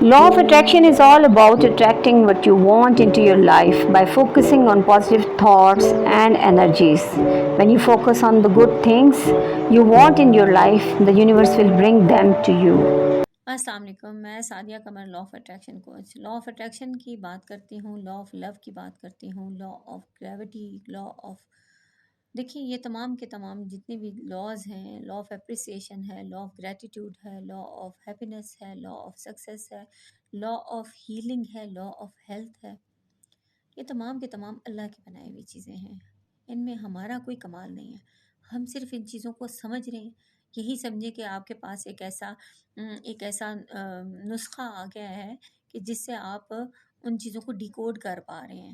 Law of attraction is all about attracting what you want into your life by focusing on positive thoughts and energies. When you focus on the good things you want in your life, the universe will bring them to you. السلام علیکم، میں Sadia Qamar, law of attraction coach. Law of attraction کی بات کرتی ہوں، law of لو کی بات کرتی ہوں، law of gravity, law of, دیکھیں یہ تمام کے تمام جتنے بھی لاز ہیں، لا آف اپریسیشن ہے، لا آف گریٹیٹیوڈ ہے، لا آف ہیپینس ہے، لا آف سکسیس ہے، لا آف ہیلنگ ہے، لا آف ہیلتھ ہے، یہ تمام کے تمام اللہ کی بنائی ہوئی چیزیں ہیں۔ ان میں ہمارا کوئی کمال نہیں ہے، ہم صرف ان چیزوں کو سمجھ رہے ہیں۔ یہی سمجھیں کہ آپ کے پاس ایک ایسا نسخہ آ گیا ہے کہ جس سے آپ ان چیزوں کو ڈیکوڈ کر پا رہے ہیں،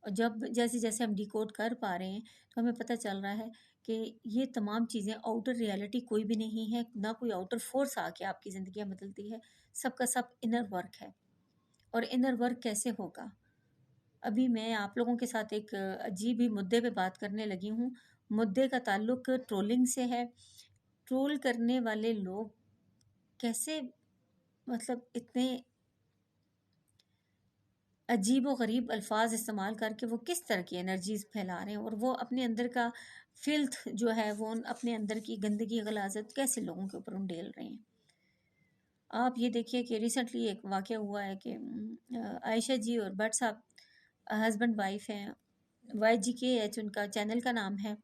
اور جب جیسے جیسے ہم ڈیکوڈ کر پا رہے ہیں تو ہمیں پتہ چل رہا ہے کہ یہ تمام چیزیں آؤٹر ریالٹی کوئی بھی نہیں ہے، نہ کوئی آؤٹر فورس آ کے آپ کی زندگیاں بدلتی ہے، سب کا سب انر ورک ہے۔ اور انر ورک کیسے ہوگا؟ ابھی میں آپ لوگوں کے ساتھ ایک عجیب ہی مدعے پہ بات کرنے لگی ہوں۔ مدعے کا تعلق ٹرولنگ سے ہے۔ ٹرول کرنے والے لوگ کیسے، مطلب اتنے عجیب و غریب الفاظ استعمال کر کے وہ کس طرح کی انرجیز پھیلا رہے ہیں، اور وہ اپنے اندر کا فلتھ جو ہے، وہ اپنے اندر کی گندگی غلاظت کیسے لوگوں کے اوپر انڈیل رہے ہیں۔ آپ یہ دیکھیے کہ ریسنٹلی ایک واقعہ ہوا ہے کہ عائشہ جی اور بٹ صاحب ہسبینڈ وائف ہیں، YGKH ان کا چینل کا نام ہے،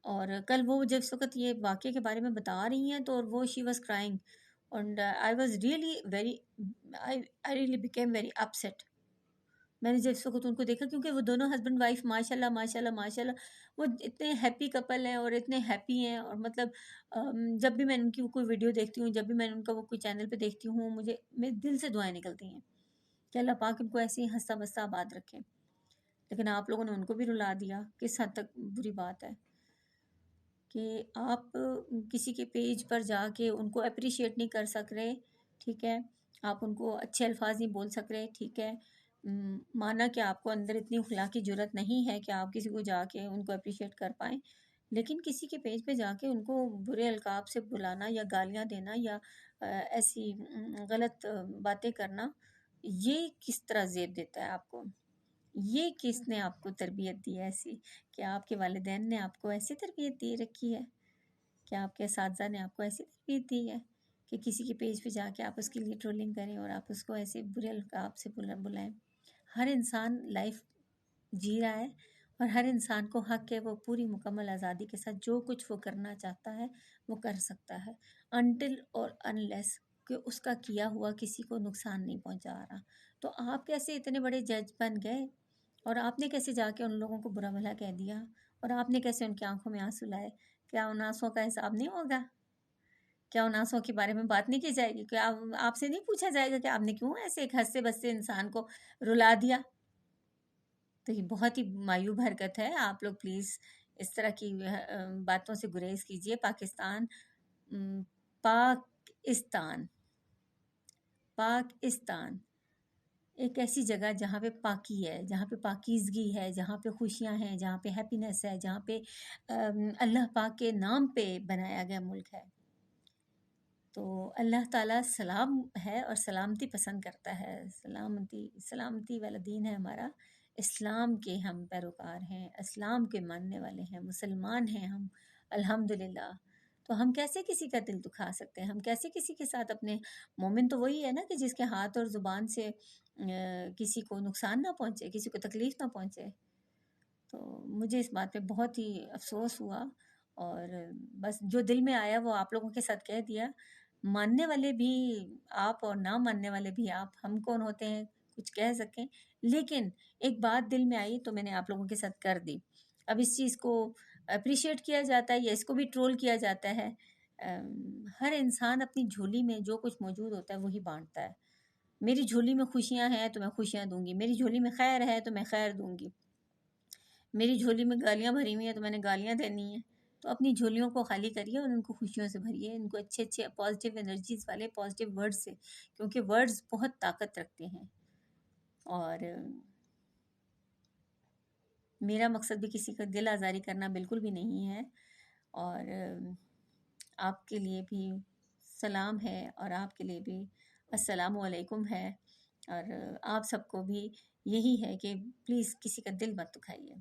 اور کل وہ جب اس وقت یہ واقعے کے بارے میں بتا رہی ہیں تو وہ she was crying, and I was really very I really became very upset. میں نے جب اس وقت ان کو دیکھا، کیونکہ وہ دونوں ہسبینڈ وائف ماشاء اللہ ماشاء اللہ ماشاء اللہ وہ اتنے ہیپی کپل ہیں اور اتنے ہیپی ہیں، اور مطلب جب بھی میں ان کی کوئی ویڈیو دیکھتی ہوں، جب بھی میں ان کا وہ کوئی چینل پہ دیکھتی ہوں، مجھے میرے دل سے دعائیں نکلتی ہیں کہ اللہ پاک ان کو ایسے ہی ہنستا بستا آباد رکھے۔ لیکن آپ لوگوں نے ان کو بھی رلا دیا، کس حد تک بری بات ہے کہ آپ کسی کے پیج پر جا کے ان کو اپریشیٹ نہیں کر سک رہے، ٹھیک ہے، آپ ان کو اچھے الفاظ نہیں بول سک رہے، ٹھیک ہے، مانا کہ آپ کو اندر اتنی اخلاقی جرت نہیں ہے کہ آپ کسی کو جا کے ان کو اپریشیٹ کر پائیں، لیکن کسی کے پیج پہ جا کے ان کو برے القاب سے بلانا یا گالیاں دینا یا ایسی غلط باتیں کرنا، یہ کس طرح زیب دیتا ہے آپ کو؟ یہ کس نے آپ کو تربیت دی ہے ایسی، کہ آپ کے والدین نے آپ کو ایسی تربیت دی رکھی ہے، کہ آپ کے اساتذہ نے آپ کو ایسی تربیت دی ہے کہ کسی کے پیج پہ جا کے آپ اس کے لیے ٹرولنگ کریں اور آپ اس کو ایسے برے القاب سے بلائیں؟ ہر انسان لائف جی رہا ہے، اور ہر انسان کو حق ہے وہ پوری مکمل آزادی کے ساتھ جو کچھ وہ کرنا چاہتا ہے وہ کر سکتا ہے، انٹل اور انلیس کہ اس کا کیا ہوا کسی کو نقصان نہیں پہنچا رہا۔ تو آپ کیسے اتنے بڑے جج بن گئے، اور آپ نے کیسے جا کے ان لوگوں کو برا بھلا کہہ دیا، اور آپ نے کیسے ان کی آنکھوں میں آنسو لائے؟ کیا ان آنسوں کا حساب نہیں ہوگا؟ کیا ان آنسوں کے بارے میں بات نہیں کی جائے گی؟ کیا آپ سے نہیں پوچھا جائے گا کہ آپ نے کیوں ایسے ایک ہنستے بستے انسان کو رلا دیا؟ تو یہ بہت ہی معیوب حرکت ہے۔ آپ لوگ پلیز اس طرح کی باتوں سے گریز کیجئے۔ پاکستان پاکستان ایک ایسی جگہ جہاں پہ پاکی ہے، جہاں پہ پاکیزگی ہے، جہاں پہ خوشیاں ہیں، جہاں پہ ہیپینس ہے، جہاں پہ اللہ پاک کے نام پہ بنایا گیا ملک ہے۔ تو اللہ تعالیٰ سلام ہے اور سلامتی پسند کرتا ہے، سلامتی والا دین ہے ہمارا، اسلام کے ہم پیروکار ہیں، اسلام کے ماننے والے ہیں، مسلمان ہیں ہم الحمدللہ۔ تو ہم کیسے کسی کا دل دکھا سکتے ہیں؟ ہم کیسے کسی کے ساتھ اپنے، مومن تو وہی ہے نا کہ جس کے ہاتھ اور زبان سے کسی کو نقصان نہ پہنچے، کسی کو تکلیف نہ پہنچے۔ تو مجھے اس بات پہ بہت ہی افسوس ہوا، اور بس جو دل میں آیا وہ آپ لوگوں کے ساتھ کہہ دیا۔ ماننے والے بھی آپ اور نہ ماننے والے بھی آپ، ہم کون ہوتے ہیں کچھ کہہ سکیں؟ لیکن ایک بات دل میں آئی تو میں نے آپ لوگوں کے ساتھ کر دی۔ اب اس چیز کو اپریشیٹ کیا جاتا ہے یا اس کو بھی ٹرول کیا جاتا ہے، ہر انسان اپنی جھولی میں جو کچھ موجود ہوتا ہے وہی بانٹتا ہے۔ میری جھولی میں خوشیاں ہیں تو میں خوشیاں دوں گی، میری جھولی میں خیر ہے تو میں خیر دوں گی، میری جھولی میں گالیاں بھری ہوئی ہیں تو میں نے گالیاں دینی ہیں۔ تو اپنی جھولیوں کو خالی کریے اور ان کو خوشیوں سے بھریے، ان کو اچھے اچھے پازیٹیو انرجیز والے پازیٹیو ورڈ سے، کیونکہ ورڈز بہت طاقت رکھتے ہیں۔ اور میرا مقصد بھی کسی کا دل آزاری کرنا بالکل بھی نہیں ہے، اور آپ کے لیے بھی سلام ہے، اور آپ کے لیے بھی السلام علیکم ہے، اور آپ سب کو بھی یہی ہے کہ پلیز کسی کا دل مت دکھائیے۔